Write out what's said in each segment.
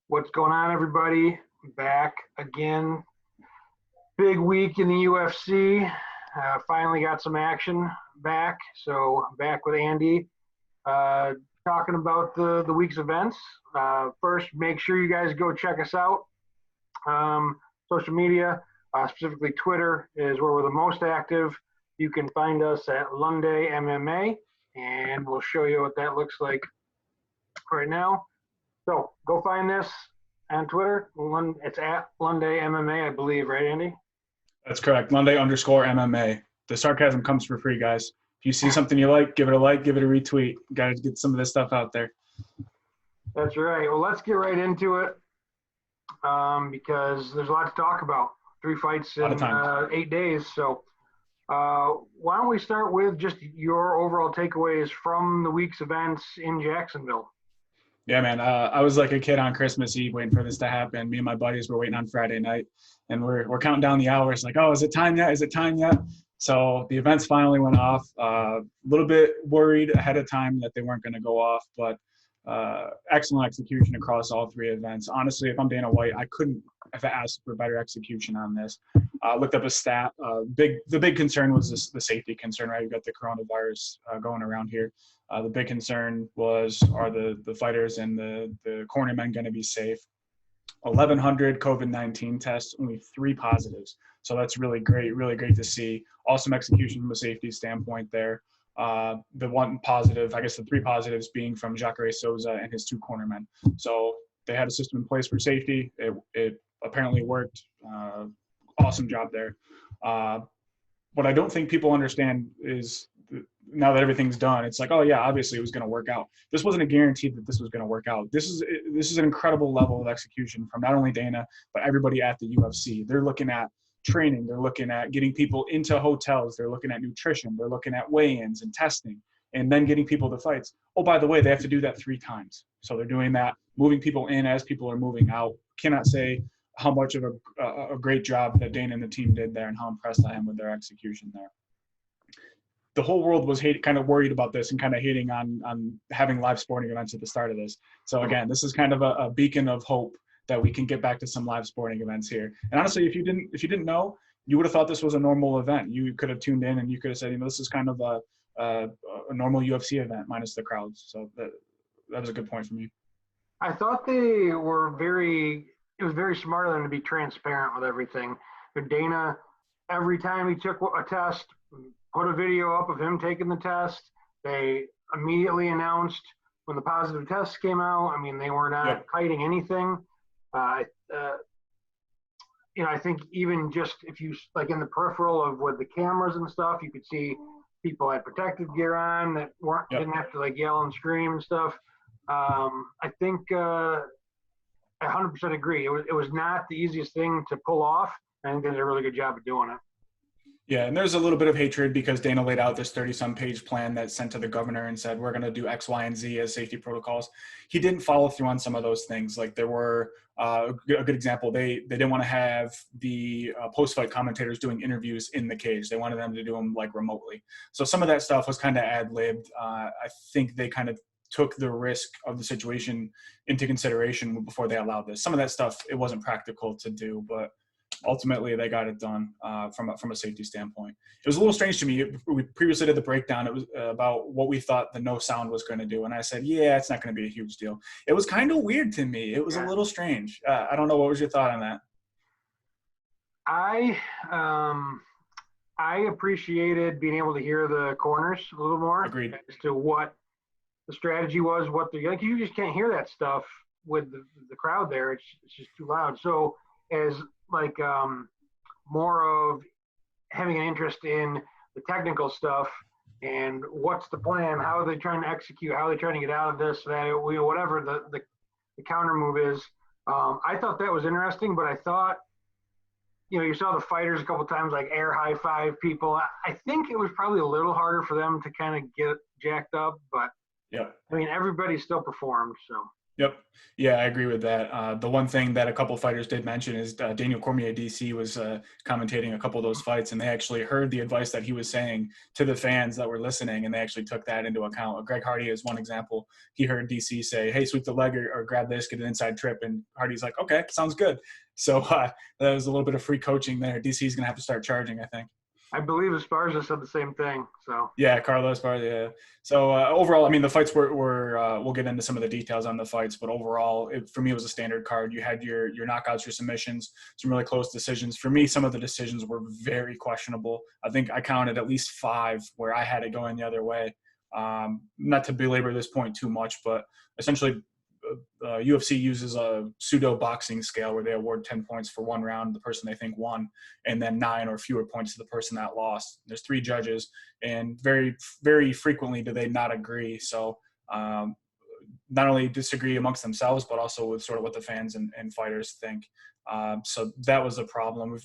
What's going on, everybody? Back again. Big week in the UFC. Finally got some action back. So back with Andy, talking about the week's events. First, make sure you guys go check us out. Social media, specifically Twitter, is where we're the most active. You can find us at Lunday MMA, and we'll show you what that looks like right now. So go find this on Twitter. It's at Lunday MMA, I believe, right, Andy? That's correct. Lunday_MMA. The sarcasm comes for free, guys. If you see something you like, give it a like, give it a retweet. Got to get some of this stuff out there. That's right. Well, let's get right into it because there's a lot to talk about. 3 fights in 8 days. So why don't we start with just your overall takeaways from the week's events in Jacksonville? Yeah, man. I was like a kid on Christmas Eve waiting for this to happen. Me and my buddies were waiting on Friday night, and we're counting down the hours. Like, oh, is it time yet? Is it time yet? So the events finally went off. A little bit worried ahead of time that they weren't going to go off, but excellent execution across all 3 events. Honestly, if I'm Dana White, I couldn't have asked for better execution on this. Looked up a stat. The big concern was the safety concern, right? You've got the coronavirus going around here. The big concern was, are the fighters and the cornermen going to be safe? 1,100 COVID-19 tests, only 3 positives. So that's really great to see. Awesome execution from a safety standpoint there. The one positive, I guess the 3 positives being from Jacare Souza and his 2 cornermen. So they had a system in place for safety. It apparently worked. Awesome job there. What I don't think people understand is, now that everything's done, it's like, oh yeah, obviously it was going to work out. This wasn't a guarantee that this was going to work out. This is an incredible level of execution from not only Dana, but everybody at the UFC. They're looking at training. They're looking at getting people into hotels. They're looking at nutrition. They're looking at weigh-ins and testing, and then getting people to fights. Oh, by the way, they have to do that 3 times. So they're doing that, moving people in as people are moving out. Cannot say how much of a great job that Dana and the team did there, and how impressed I am with their execution there. The whole world was kind of worried about this and kind of hating on having live sporting events at the start of this. So again, this is kind of a beacon of hope that we can get back to some live sporting events here. And honestly, if you didn't know, you would have thought this was a normal event. You could have tuned in and you could have said, this is kind of a normal UFC event minus the crowds. So that was a good point for me. I thought it was very smart of them to be transparent with everything. But Dana, every time he took a test, put a video up of him taking the test. They immediately announced when the positive tests came out. I mean, they were not hiding anything. I think even just if you, like in the peripheral of with the cameras and stuff, you could see people had protective gear on that didn't have to like yell and scream and stuff. I think I 100% agree. It was not the easiest thing to pull off. I think they did a really good job of doing it. Yeah, and there's a little bit of hatred because Dana laid out this 30-some page plan that sent to the governor and said, we're going to do X, Y, and Z as safety protocols. He didn't follow through on some of those things. Like there were a good example. They didn't want to have the post-fight commentators doing interviews in the cage. They wanted them to do them like remotely. So some of that stuff was kind of ad-libbed. I think they kind of took the risk of the situation into consideration before they allowed this. Some of that stuff, it wasn't practical to do, but ultimately they got it done from a safety standpoint. It was a little strange to me. We previously did the breakdown. It was about what we thought the no sound was going to do. And I said, yeah, it's not going to be a huge deal. It was kind of weird to me. It was a little strange. I don't know. What was your thought on that? I appreciated being able to hear the corners a little more. Agreed. As to what the strategy was, like you just can't hear that stuff with the crowd there. It's just too loud. So as like more of having an interest in the technical stuff and what's the plan, how are they trying to execute, how are they trying to get out of this, that, whatever the counter move is. I thought that was interesting, but I thought, you saw the fighters a couple times like air high five people. I think it was probably a little harder for them to kind of get jacked up, but yeah, I mean, everybody still performed, so. Yep. Yeah, I agree with that. The one thing that a couple fighters did mention is Daniel Cormier, DC, was commentating a couple of those fights, and they actually heard the advice that he was saying to the fans that were listening, and they actually took that into account. Greg Hardy is one example. He heard DC say, hey, sweep the leg or grab this, get an inside trip, and Hardy's like, okay, sounds good. So that was a little bit of free coaching there. DC's going to have to start charging, I think. I believe Esparza said the same thing. So Yeah, Carlos Esparza. Yeah. So overall, I mean, the fights were we'll get into some of the details on the fights, but overall, for me, it was a standard card. You had your knockouts, your submissions, some really close decisions. For me, some of the decisions were very questionable. I think I counted at least 5 where I had it going the other way. Not to belabor this point too much, but essentially, UFC uses a pseudo boxing scale where they award 10 points for one round, the person they think won, and then 9 or fewer points to the person that lost. There's 3 judges, and very, very frequently do they not agree. So not only disagree amongst themselves, but also with sort of what the fans and fighters think. So that was a problem.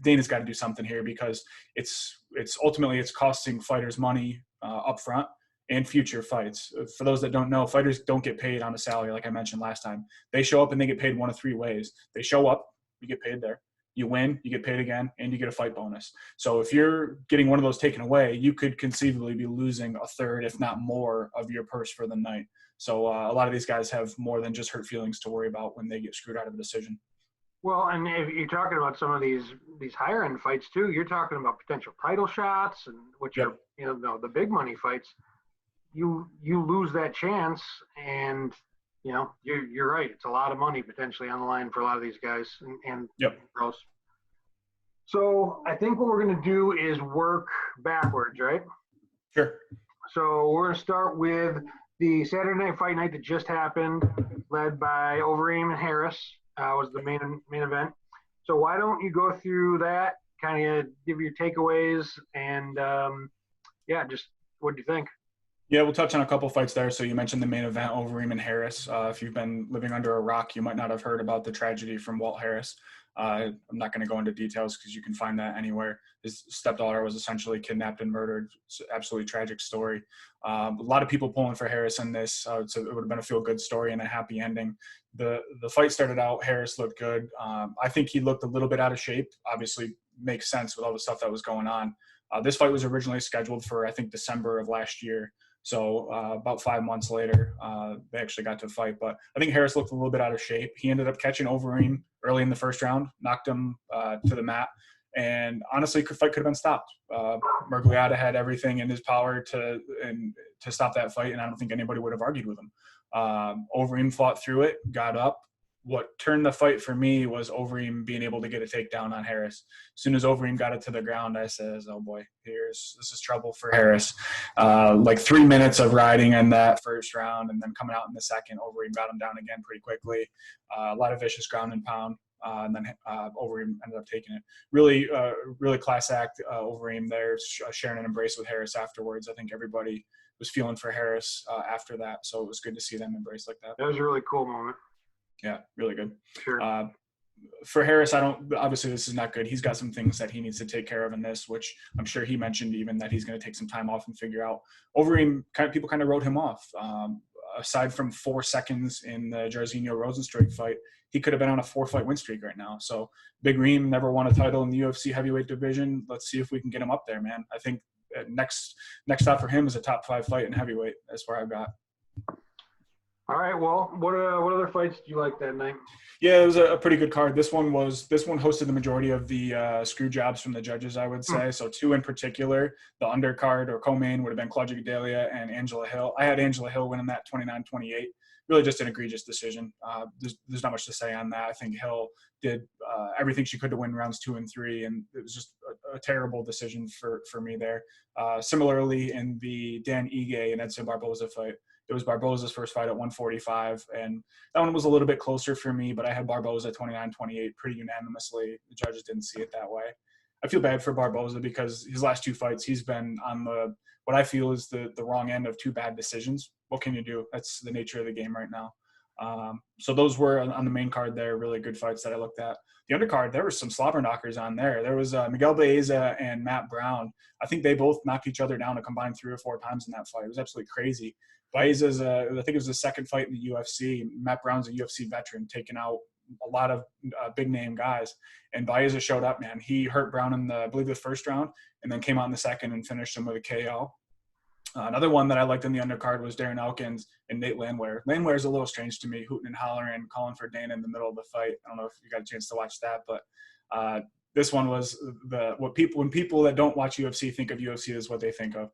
Dana's got to do something here, because it's ultimately it's costing fighters money up front and future fights. For those that don't know, fighters don't get paid on a salary, like I mentioned last time. They show up and they get paid one of 3 ways. They show up, you get paid there. You win, you get paid again, and you get a fight bonus. So if you're getting one of those taken away, you could conceivably be losing a third, if not more, of your purse for the night. So a lot of these guys have more than just hurt feelings to worry about when they get screwed out of a decision. well, and if you're talking about some of these higher end fights too, you're talking about potential title shots, and which Yep. are the big money fights. You lose that chance, and you're right. It's a lot of money potentially on the line for a lot of these guys and Yep. pros. So I think what we're going to do is work backwards, right? Sure. So we're going to start with the Saturday Night Fight Night that just happened, led by Overeem and Harris, was the main event. So why don't you go through that, kind of give your takeaways, and just what do you think? Yeah, we'll touch on a couple fights there. So you mentioned the main event, Overeem and Harris. If you've been living under a rock, you might not have heard about the tragedy from Walt Harris. I'm not going to go into details because you can find that anywhere. His stepdaughter was essentially kidnapped and murdered. It's an absolutely tragic story. A lot of people pulling for Harris in this. So it would have been a feel-good story and a happy ending. The fight started out, Harris looked good. I think he looked a little bit out of shape. Obviously makes sense with all the stuff that was going on. This fight was originally scheduled for, I think, December of last year. So about 5 months later, they actually got to fight. But I think Harris looked a little bit out of shape. He ended up catching Overeem early in the first round, knocked him to the mat. And honestly, the fight could have been stopped. Murgliata had everything in his power to stop that fight, and I don't think anybody would have argued with him. Overeem fought through it, got up. What turned the fight for me was Overeem being able to get a takedown on Harris. As soon as Overeem got it to the ground, I says, oh boy, this is trouble for Harris. Like 3 minutes of riding in that first round, and then coming out in the second, Overeem got him down again pretty quickly. A lot of vicious ground and pound. And then Overeem ended up taking it. Really, really class act, Overeem there, sharing an embrace with Harris afterwards. I think everybody was feeling for Harris after that, so it was good to see them embrace like that. That was a really cool moment. Yeah, really good. Sure. For Harris, obviously this is not good. He's got some things that he needs to take care of in this, which I'm sure he mentioned even that he's going to take some time off and figure out. Overeem, people kind of wrote him off. Aside from 4 seconds in the Jairzinho Rosenstruik fight, he could have been on a 4-fight win streak right now. So Big Reem never won a title in the UFC heavyweight division. Let's see if we can get him up there, man. I think next stop for him is a top 5 fight in heavyweight. That's where I've got. All right. Well, what other fights did you like that night? Yeah, it was a pretty good card. This one hosted the majority of the screw jobs from the judges, I would say. So 2 in particular, the undercard or co-main would have been Claudia Gadelha and Angela Hill. I had Angela Hill winning that 29-28. Really just an egregious decision. There's not much to say on that. I think Hill did everything she could to win rounds 2 and 3, and it was just a terrible decision for me there. Similarly, in the Dan Ige and Edson Barboza fight, it was Barboza's first fight at 145, and that one was a little bit closer for me, but I had Barboza 29-28 pretty unanimously. The judges didn't see it that way. I feel bad for Barboza because his last 2 fights, he's been on what I feel is the wrong end of 2 bad decisions. What can you do? That's the nature of the game right now. So those were on the main card there, really good fights that I looked at. The undercard, there were some slobber knockers on there. There was Miguel Baeza and Matt Brown. I think they both knocked each other down a combined 3 or 4 times in that fight. It was absolutely crazy. Baiza's I think it was the second fight in the UFC. Matt Brown's a UFC veteran, taking out a lot of big name guys. And Baiza showed up, man. He hurt Brown in I believe the first round, and then came out in the second and finished him with a KO. Another one that I liked in the undercard was Darren Elkins and Nate Landwehr. Landwehr is a little strange to me, hooting and hollering, calling for Dana in the middle of the fight. I don't know if you got a chance to watch that, but this one was when people that don't watch UFC think of UFC is what they think of.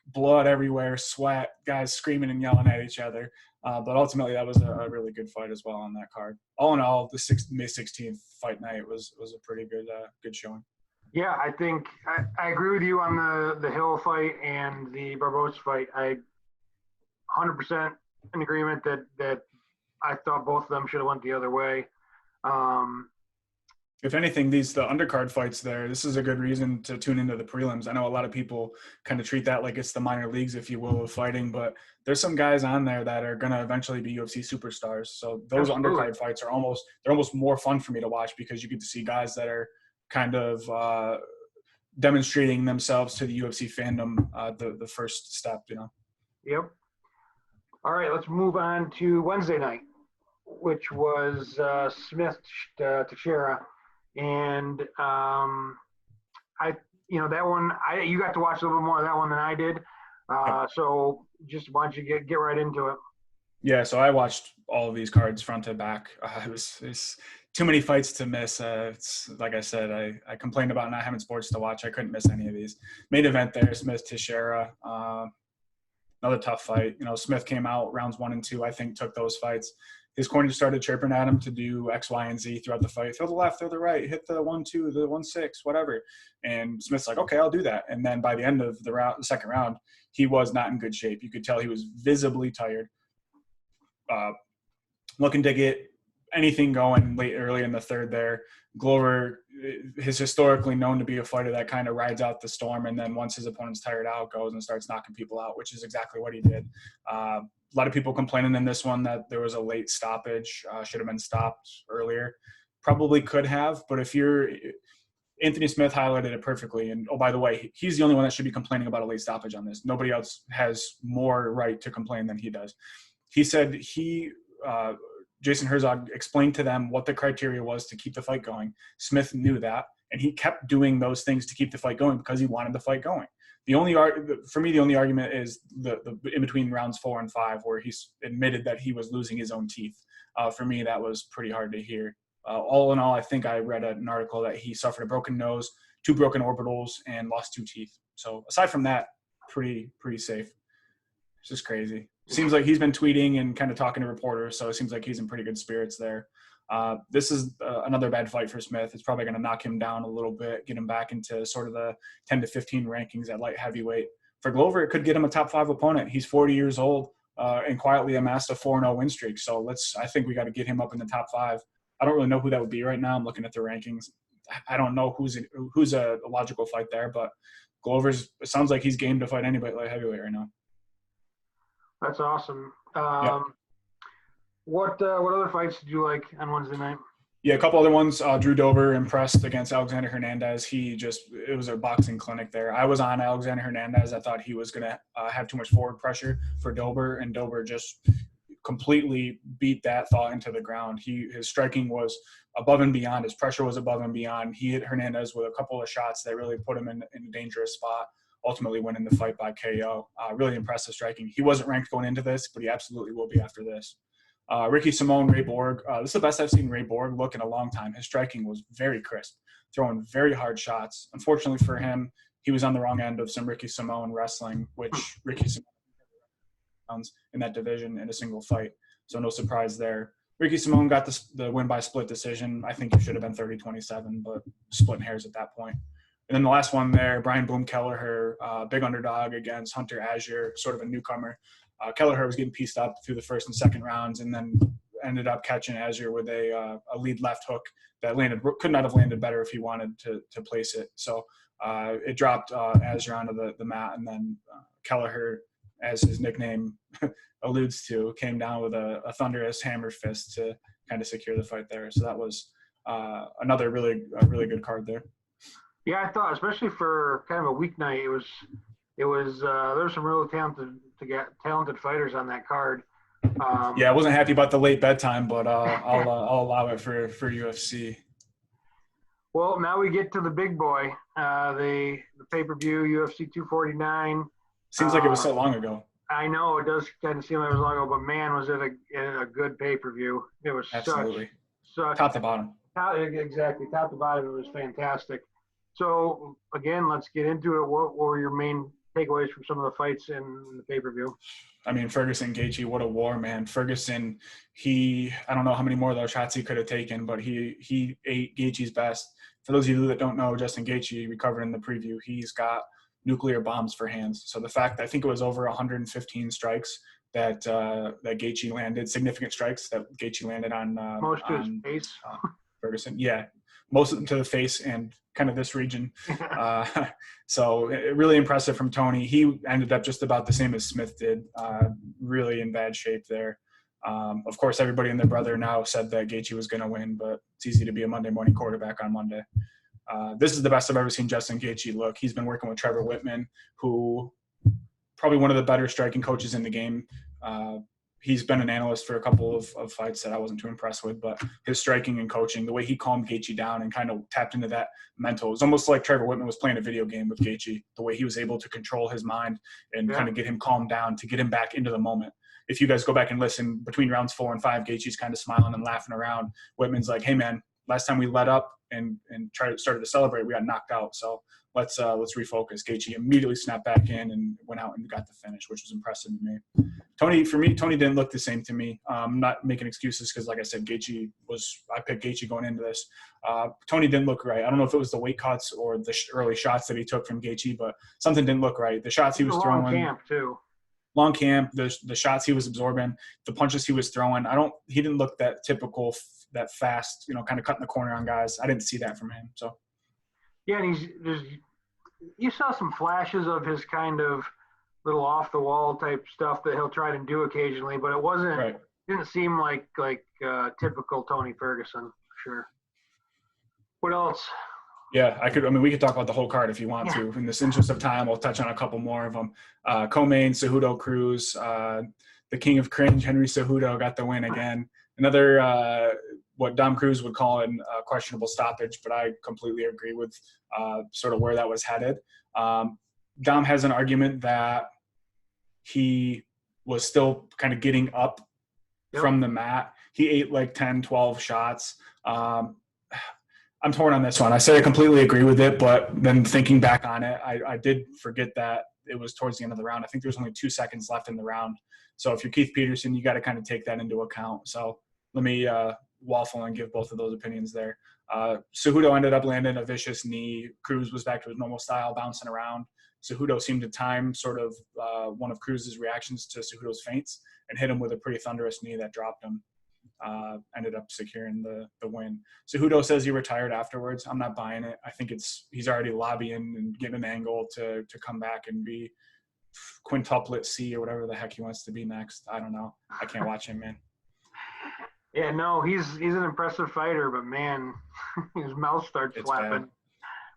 Blood everywhere, sweat, guys screaming and yelling at each other. But ultimately, that was a really good fight as well on that card. All in all, the May 16th fight night was a pretty good showing. Yeah, I think I agree with you on the Hill fight and the Barbosa fight. I 100% in agreement that I thought both of them should have went the other way. If anything, the undercard fights there, this is a good reason to tune into the prelims. I know a lot of people kind of treat that like it's the minor leagues, if you will, of fighting, but there's some guys on there that are going to eventually be UFC superstars. So those undercard fights are almost more fun for me to watch because you get to see guys that are kind of demonstrating themselves to the UFC fandom, the first step, you know. Yep. All right, let's move on to Wednesday night, which was Smith Teixeira, and that one you got to watch a little bit more of that one than I did. So just why don't you get right into it? Yeah, so I watched all of these cards front to back. It's too many fights to miss. It's like I said, I complained about not having sports to watch. I couldn't miss any of these. Main event there, Smith Teixeira. Another tough fight. You know, Smith came out rounds 1 and 2, I think, took those fights. His corner started chirping at him to do X, Y, and Z throughout the fight. Throw the left, throw the right, hit the 1-2, the 1-6, whatever. And Smith's like, okay, I'll do that. And then by the end of the second round, he was not in good shape. You could tell he was visibly tired. Looking to get anything going early in the third there. Glover is historically known to be a fighter that kind of rides out the storm, and then once his opponent's tired out, goes and starts knocking people out, which is exactly what he did. A lot of people complaining in this one that there was a late stoppage, should have been stopped earlier. Probably could have, but Anthony Smith highlighted it perfectly. And, oh, by the way, he's the only one that should be complaining about a late stoppage on this. Nobody else has more right to complain than he does. He said Jason Herzog explained to them what the criteria was to keep the fight going. Smith knew that, and he kept doing those things to keep the fight going because he wanted the fight going. For me, the only argument is the in between rounds 4 and 5, where he's admitted that he was losing his own teeth. For me, that was pretty hard to hear. All in all, I think I read an article that he suffered a broken nose, 2 broken orbitals, and lost 2 teeth. So aside from that, pretty safe. It's just crazy. Seems like he's been tweeting and kind of talking to reporters, so it seems like he's in pretty good spirits there. This is another bad fight for Smith. It's probably going to knock him down a little bit, get him back into sort of the 10 to 15 rankings at light heavyweight. For Glover, it could get him a top 5 opponent. He's 40 years old and quietly amassed a 4-0 win streak. So I think we got to get him up in the top 5. I don't really know who that would be right now. I'm looking at the rankings. I don't know who's a logical fight there, but it sounds like he's game to fight anybody at light heavyweight right now. That's awesome. What other fights did you like on Wednesday night? Yeah, a couple other ones. Drew Dober impressed against Alexander Hernandez. It was a boxing clinic there. I was on Alexander Hernandez. I thought he was going to have too much forward pressure for Dober, and Dober just completely beat that thought into the ground. His striking was above and beyond. His pressure was above and beyond. He hit Hernandez with a couple of shots that really put him in a dangerous spot, ultimately winning the fight by KO. Really impressive striking. He wasn't ranked going into this, but he absolutely will be after this. Ricky Simone, Ray Borg. This is the best I've seen Ray Borg look in a long time. His striking was very crisp, throwing very hard shots. Unfortunately for him, he was on the wrong end of some Ricky Simone wrestling, which Ricky Simone in that division in a single fight. So no surprise there. Ricky Simone got the win by split decision. I think it should have been 30-27, but splitting hairs at that point. And then the last one there, Brian Boom Kelleher, big underdog against Hunter Azure, sort of a newcomer. Kelleher was getting pieced up through the first and second rounds, and then ended up catching Azure with a lead left hook that could not have landed better if he wanted to place it. So it dropped Azure onto the mat, and then Kelleher, as his nickname alludes to, came down with a thunderous hammer fist to kind of secure the fight there. So that was another really good card there. Yeah, I thought, especially for kind of a weeknight, it was it was there's some really talented fighters on that card. Yeah, I wasn't happy about the late bedtime, but I'll allow it for UFC. Well, now we get to the big boy, the pay-per-view UFC 249. Seems like it was so long ago. I know it does kind of seem like it was long ago, but man, was it a good pay-per-view. It was Absolutely. such Top to bottom. Exactly, top to bottom. It was fantastic. So again, let's get into it. What were your main takeaways from some of the fights in the pay-per-view? I mean, Ferguson, Gaethje, what a war, man. Ferguson, I don't know how many more of those shots he could have taken, but he ate Gaethje's best. For those of you that don't know, Justin Gaethje, we covered in the preview, he's got nuclear bombs for hands. So the fact, I think it was over 115 strikes that Gaethje landed, significant strikes that Gaethje landed on. Most to his face. Ferguson, yeah. Most of them to the face and kind of this region. So really impressive from Tony. He ended up just about the same as Smith did, really in bad shape there. Of course, everybody and their brother now said that Gaethje was going to win, but it's easy to be a Monday morning quarterback on Monday. This is the best I've ever seen Justin Gaethje look. He's been working with Trevor Whitman, who probably one of the better striking coaches in the game. He's been an analyst for a couple of fights that I wasn't too impressed with, but his striking and coaching, the way he calmed Gaethje down and kind of tapped into that mental, it was almost like Trevor Whitman was playing a video game with Gaethje, the way he was able to control his mind and kind of get him calmed down to get him back into the moment. If you guys go back and listen, between rounds 4 and 5, Gaethje's kind of smiling and laughing around. Whitman's like, hey, man, last time we let up and started to celebrate, we got knocked out. So let's refocus. Gaethje immediately snapped back in and went out and got the finish, which was impressive to me. Tony didn't look the same to me. I'm not making excuses because, like I said, I picked Gaethje going into this. Tony didn't look right. I don't know if it was the weight cuts or the early shots that he took from Gaethje, but something didn't look right. The shots he was throwing. Long camp, the shots he was absorbing, the punches he was throwing. He didn't look that typical, that fast, kind of cutting the corner on guys. I didn't see that from him. So. Yeah, and you saw some flashes of his kind of little off the wall type stuff that he'll try to do occasionally, but it wasn't. Right. Didn't seem like typical Tony Ferguson. Sure. What else? Yeah, we could talk about the whole card if you want to. In this interest of time, we'll touch on a couple more of them. Co-main, Cejudo Cruz, the king of cringe, Henry Cejudo got the win again. Another, what Dom Cruz would call a questionable stoppage, but I completely agree with sort of where that was headed. Dom has an argument that he was still kind of getting up from the mat. He ate like 10, 12 shots. I'm torn on this one. I say I completely agree with it, but then thinking back on it, I did forget that it was towards the end of the round. I think there was only 2 seconds left in the round. So if you're Keith Peterson, you got to kind of take that into account. So let me waffle and give both of those opinions there. Cejudo ended up landing a vicious knee. Cruz was back to his normal style, bouncing around. Cejudo seemed to time sort of one of Cruz's reactions to Cejudo's feints and hit him with a pretty thunderous knee that dropped him. Ended up securing the win. Cejudo says he retired afterwards. I'm not buying it. I think he's already lobbying and getting an angle to come back and be quintuplet C or whatever the heck he wants to be next. I don't know. I can't watch him, man. Yeah, no, he's an impressive fighter, but man, his mouth starts flapping.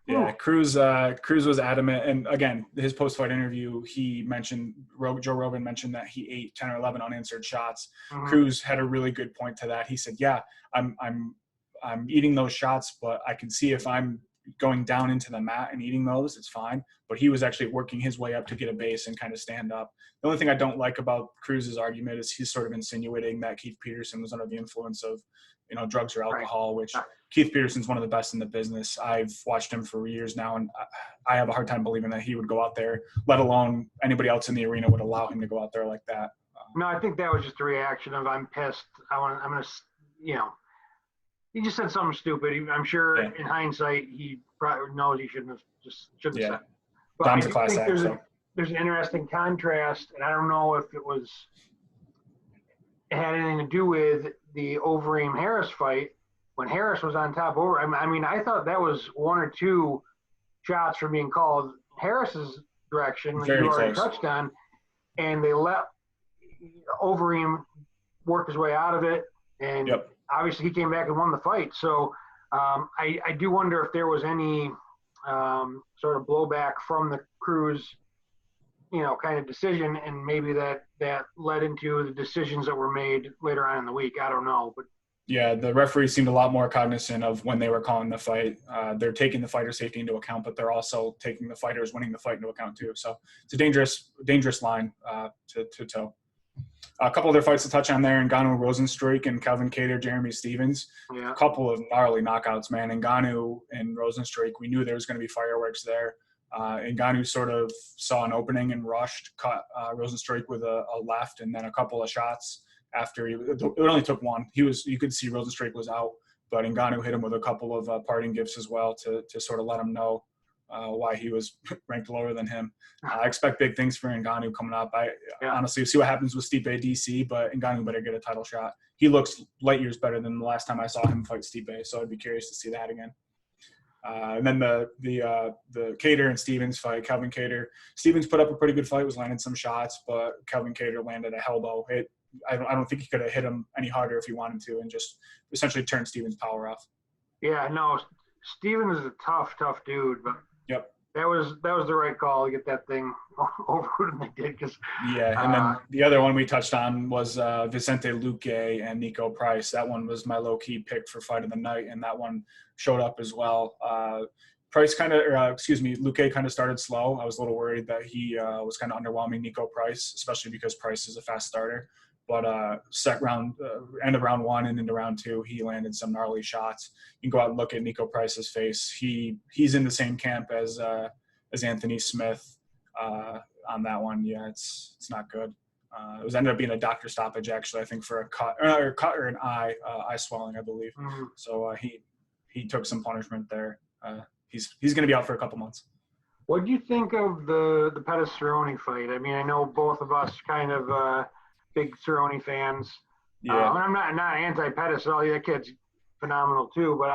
Yeah, Cruz was adamant, and again, his post-fight interview, Joe Rogan mentioned that he ate 10 or 11 unanswered shots. Mm-hmm. Cruz had a really good point to that. He said, "Yeah, I'm eating those shots, but I can see if I'm going down into the mat and eating those, it's fine." But he was actually working his way up to get a base and kind of stand up. The only thing I don't like about Cruz's argument is he's sort of insinuating that Keith Peterson was under the influence of, drugs or alcohol, which Keith Peterson's one of the best in the business. I've watched him for years now, and I have a hard time believing that he would go out there, let alone anybody else in the arena would allow him to go out there like that. No, I think that was just a reaction of I'm pissed. I'm going to, he just said something stupid. I'm sure in hindsight he probably knows he shouldn't have said it. But Dom's a class act. There's an interesting contrast, and I don't know if it had anything to do with the Overeem Harris fight when Harris was on top over. I mean, I thought that was 1 or 2 shots from being called Harris's direction, like you already touched on, and they let Overeem work his way out of it, and obviously he came back and won the fight. So I do wonder if there was any sort of blowback from the Cruz kind of decision, and maybe that led into the decisions that were made later on in the week. I don't know, but yeah, the referees seemed a lot more cognizant of when they were calling the fight. They're taking the fighter safety into account, but they're also taking the fighters winning the fight into account too. So it's a dangerous line to toe. A couple other fights to touch on there: Ngannou Rosenstruik and Kelvin Kattar, Jeremy Stevens. yeah. A couple of gnarly knockouts, man. Ngannou and Rosenstruik, we knew there was going to be fireworks there. Ngannou sort of saw an opening and rushed, caught Rosenstruik with a left, and then a couple of shots. After it only took one. You could see Rosenstruik was out, but Ngannou hit him with a couple of parting gifts as well to sort of let him know why he was ranked lower than him. I expect big things for Ngannou coming up. Honestly see what happens with Stipe DC, but Ngannou better get a title shot. He looks light years better than the last time I saw him fight Stipe, so I'd be curious to see that again. And then the Kattar and Stevens fight, Kelvin Kattar. Stevens put up a pretty good fight, was landing some shots, but Kelvin Kattar landed a elbow hit. I don't think he could have hit him any harder if he wanted to, and just essentially turned Stevens' power off. Yeah, no, Stevens is a tough dude, but yep, that was the right call to get that thing over when they did. Cause yeah, and then the other one we touched on was Vicente Luque and Nico Price. That one was my low key pick for fight of the night, and that one showed up as well. Luque kind of started slow. I was a little worried that he was kind of underwhelming Nico Price, especially because Price is a fast starter. But end of round one and into round two, he landed some gnarly shots. You can go out and look at Nico Price's face. He's in the same camp as Anthony Smith on that one. Yeah, it's not good. It ended up being a doctor stoppage, actually, I think, for a cut or an eye swelling, I believe. Mm-hmm. So he took some punishment there. He's going to be out for a couple months. What do you think of the Pettis Cerrone fight? I mean, I know both of us kind of big Cerrone fans. Yeah. I'm not anti-Pettis at all. That kid's phenomenal too. But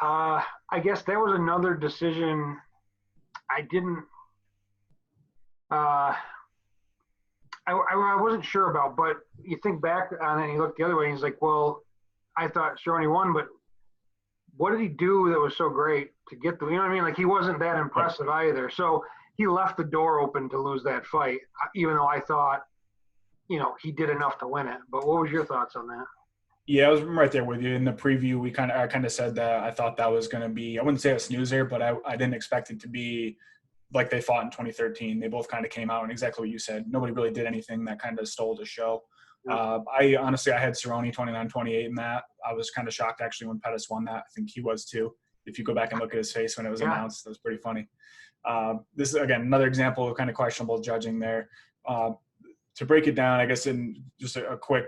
I guess that was another decision I didn't. I wasn't sure about. But you think back on it and you look the other way and he's like, well, I thought Cerrone won, but what did he do that was so great to get the, you know what I mean? Like, he wasn't that impressive either. So he left the door open to lose that fight, even though I thought, he did enough to win it. But what was your thoughts on that? Yeah, I was right there with you. In the preview, I kind of said that I thought that was going to be, I wouldn't say a snoozer, but I didn't expect it to be like they fought in 2013. They both kind of came out and exactly what you said. Nobody really did anything that kind of stole the show. I honestly had Cerrone 29-28 in that. I was kind of shocked actually when Pettis won that. I think he was too. If you go back and look at his face when it was announced, that was pretty funny. This is, again, another example of kind of questionable judging there. To break it down, I guess in just a quick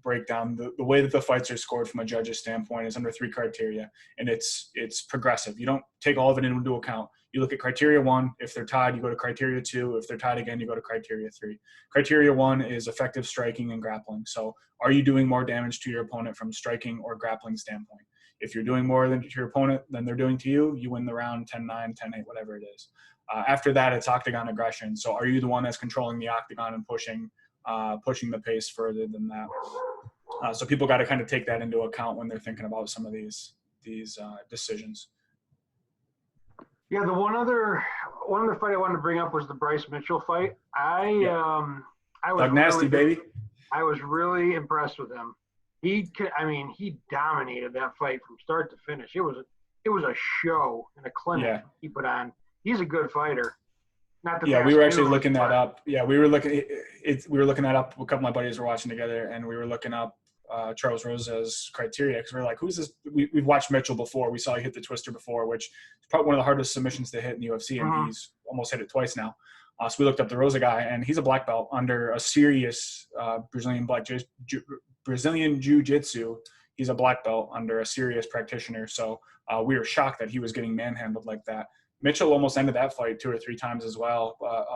breakdown, the way that the fights are scored from a judge's standpoint is under 3 criteria, and it's progressive. You don't take all of it into account. You look at criteria 1. If they're tied, you go to criteria 2. If they're tied again, you go to criteria 3. Criteria 1 is effective striking and grappling. So are you doing more damage to your opponent from striking or grappling standpoint? If you're doing more than to your opponent than they're doing to you, you win the round 10-9, 10-8, whatever it is. After that, it's octagon aggression. So are you the one that's controlling the octagon and pushing the pace further than that? So people got to kind of take that into account when they're thinking about some of these decisions. Yeah, the one other fight I wanted to bring up was the Bryce Mitchell fight. I was Doug Nasty, baby. I was really impressed with him. He dominated that fight from start to finish. It was a show and a clinic he put on. He's a good fighter. We were actually looking that up. Yeah, we were looking that up. A couple of my buddies were watching together, and we were looking up Charles Rosa's criteria because we were like, who's this? We've watched Mitchell before. We saw he hit the twister before, which is probably one of the hardest submissions to hit in the UFC, and he's almost hit it twice now. So we looked up the Rosa guy, and he's a black belt under a serious Brazilian Jiu-Jitsu. He's a black belt under a serious practitioner. So we were shocked that he was getting manhandled like that. Mitchell almost ended that fight 2 or 3 times as well.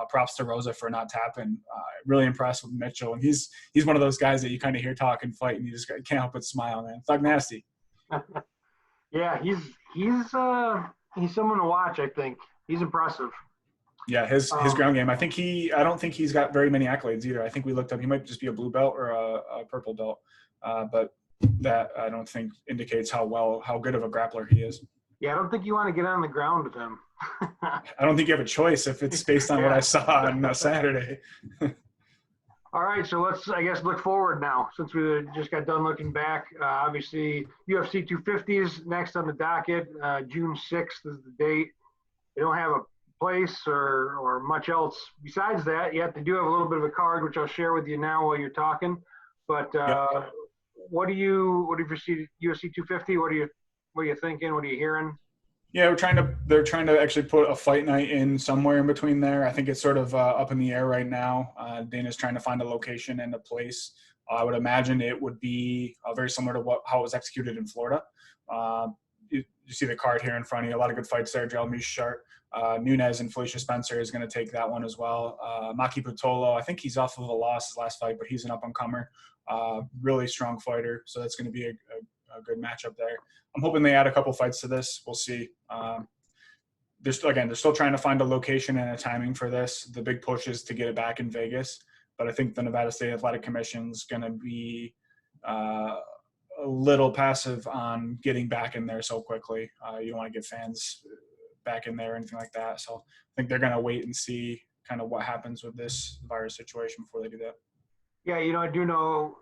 Props to Rosa for not tapping. Really impressed with Mitchell, and he's one of those guys that you kind of hear talk and fight, and you just can't help but smile, man. Thug Nasty. Yeah, he's someone to watch. I think he's impressive. Yeah, his ground game. I don't think he's got very many accolades either. I think we looked up. He might just be a blue belt or a purple belt, but that I don't think indicates how good of a grappler he is. Yeah, I don't think you want to get on the ground with him. I don't think you have a choice if it's based on what I Yeah. saw on Saturday. All right, so let's, I guess, look forward now since we just got done looking back. Obviously, UFC 250 is next on the docket. June 6th is the date. They don't have a place or much else besides that yet. They do have a little bit of a card, which I'll share with you now while you're talking. But Yep. what do you foresee UFC 250? What are you thinking? What are you hearing? Yeah, they're trying to actually put a fight night in somewhere in between there. I think it's sort of up in the air right now. Dana's trying to find a location and a place. I would imagine it would be very similar to how it was executed in Florida. Uh, you see the card here in front of you. A lot of good fights there. Joel Mishart, Nunez, and Felicia Spencer is going to take that one as well. Maki Pitolo, I think he's off of a loss his last fight, but he's an up-and-comer. Really strong fighter, so that's going to be a good matchup there. I'm hoping they add a couple fights to this. We'll see. They're still trying to find a location and a timing for this. The big push is to get it back in Vegas, but I think the Nevada State Athletic Commission is going to be a little passive on getting back in there so quickly. You don't want to get fans back in there or anything like that. So I think they're going to wait and see kind of what happens with this virus situation before they do that. Yeah, I do know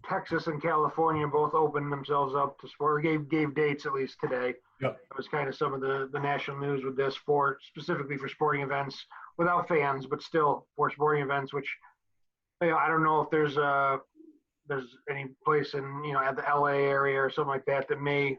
Texas and California both opened themselves up to sport, or gave dates at least today. Yep. It was kind of some of the national news with this specifically for sporting events without fans, but still for sporting events, which I don't know if there's any place in, at the LA area or something like that may,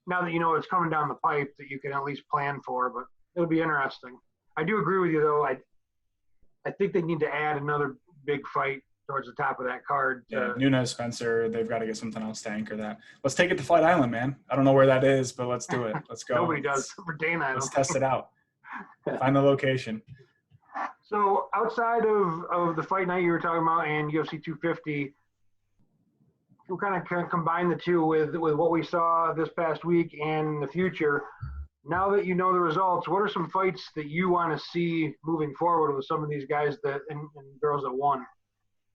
now that it's coming down the pipe, that you can at least plan for, but it'll be interesting. I do agree with you though. I think they need to add another big fight towards the top of that card. Yeah, Nunez, Spencer, they've got to get something else to anchor that. Let's take it to Flight Island, man. I don't know where that is, but let's do it. Let's go. Nobody does for Dana. Let's test it out. Find the location. So outside of the fight night you were talking about and UFC 250, we'll kind of combine the two with what we saw this past week and in the future. Now that you know the results, what are some fights that you want to see moving forward with some of these guys and girls that won?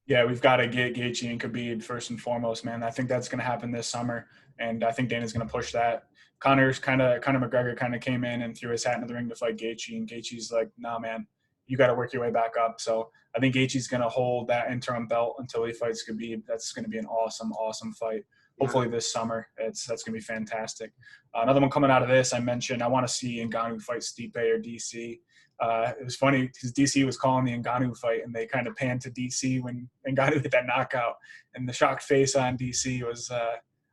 Yeah, we've got to get Gaethje and Khabib first and foremost, man. I think that's going to happen this summer, and I think Dana's going to push that. Conor McGregor kind of came in and threw his hat into the ring to fight Gaethje, and Gaethje's like, nah, man, you got to work your way back up. So I think Gaethje's going to hold that interim belt until he fights Khabib. That's going to be an awesome, awesome fight. Hopefully this summer. That's going to be fantastic. Another one coming out of this, I mentioned I want to see Ngannou fight Stipe or DC. It was funny because DC was calling the Ngannou fight, and they kind of panned to DC when Ngannou hit that knockout. And the shocked face on DC was,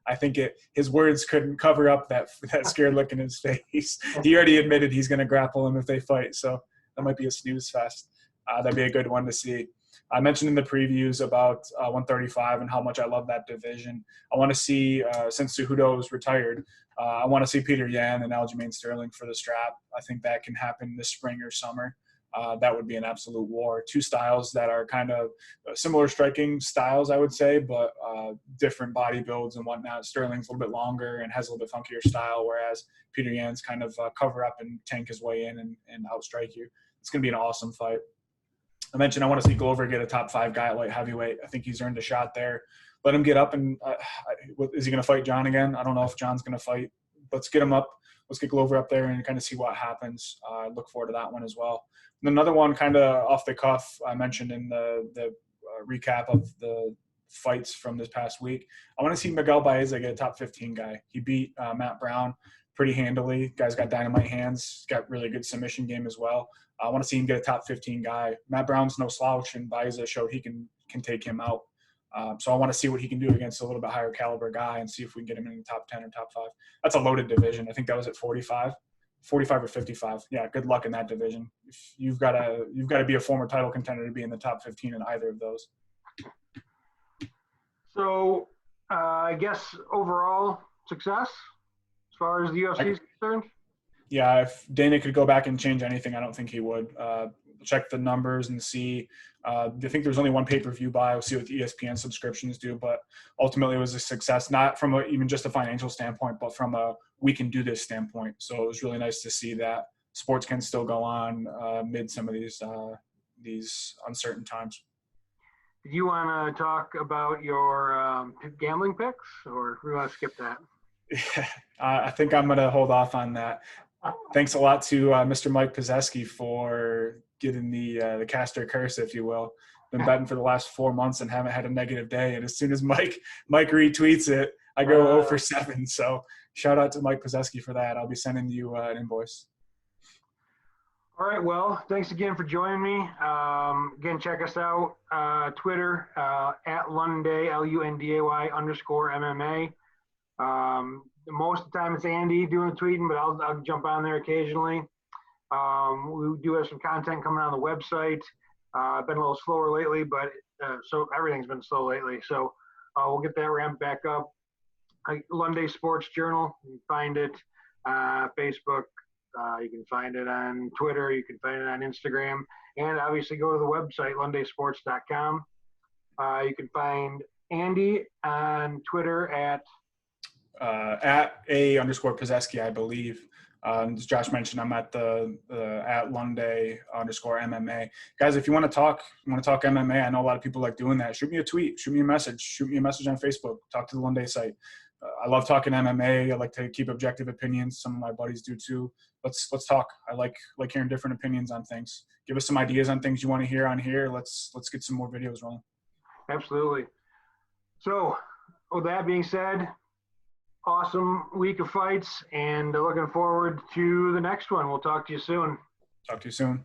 I think his words couldn't cover up that scared look in his face. He already admitted he's going to grapple him if they fight, so that might be a snooze fest. That'd be a good one to see. I mentioned in the previews about 135 and how much I love that division. I want to see, since Cejudo is retired, I want to see Peter Yan and Aljamain Sterling for the strap. I think that can happen this spring or summer. That would be an absolute war. Two styles that are kind of similar striking styles, I would say, but different body builds and whatnot. Sterling's a little bit longer and has a little bit funkier style, whereas Peter Yan's kind of cover up and tank his way in and outstrike you. It's going to be an awesome fight. I mentioned I want to see Glover get a top 5 guy at light heavyweight. I think he's earned a shot there. Let him get up and is he going to fight John again? I don't know if John's going to fight. Let's get him up. Let's get Glover up there and kind of see what happens. I look forward to that one as well. And another one kind of off the cuff I mentioned in the recap of the fights from this past week. I want to see Miguel Baeza get a top 15 guy. He beat Matt Brown pretty handily. Guy's got dynamite hands. Got really good submission game as well. I want to see him get a top 15 guy. Matt Brown's no slouch, and Baeza showed he can take him out. So I want to see what he can do against a little bit higher caliber guy and see if we can get him in the top 10 or top 5. That's a loaded division. I think that was at 45 or 55. Yeah, good luck in that division. You've got to be a former title contender to be in the top 15 in either of those. So I guess overall success as far as the UFC is concerned? Yeah, if Dana could go back and change anything, I don't think he would. Check the numbers and see. I think there's only one pay-per-view buy. We'll see what the ESPN subscriptions do, but ultimately it was a success, not from even just a financial standpoint, but from a we can do this standpoint. So it was really nice to see that sports can still go on mid some of these uncertain times. Do you want to talk about your gambling picks, or do we want to skip that? Yeah, I think I'm going to hold off on that. Thanks a lot to Mr. Mike Pizzeski for getting the caster curse, if you will. Been betting for the last 4 months and haven't had a negative day. And as soon as Mike retweets it, I go 0 for 7. So shout out to Mike Pizzeski for that. I'll be sending you an invoice. All right. Well, thanks again for joining me. Again, check us out. Twitter, at Lunday, LUNDAY _MMA. Most of the time it's Andy doing the tweeting, but I'll jump on there occasionally. We do have some content coming on the website. Been a little slower lately, but so everything's been slow lately. So we'll get that ramped back up. Lunday Sports Journal, you can find it Facebook. You can find it on Twitter. You can find it on Instagram. And obviously go to the website, lundaysports.com. You can find Andy on Twitter at A_Pizzeski, I believe. As Josh mentioned, I'm at the at Lunday _MMA. Guys, if you want to talk MMA, I know a lot of people like doing that. Shoot me a tweet, shoot me a message on Facebook, talk to the Lunday site. I love talking MMA. I like to keep objective opinions. Some of my buddies do too. Let's talk. I like hearing different opinions on things. Give us some ideas on things you want to hear on here. Let's get some more videos rolling. Absolutely. So with that being said, awesome week of fights, and looking forward to the next one. We'll talk to you soon. Talk to you soon.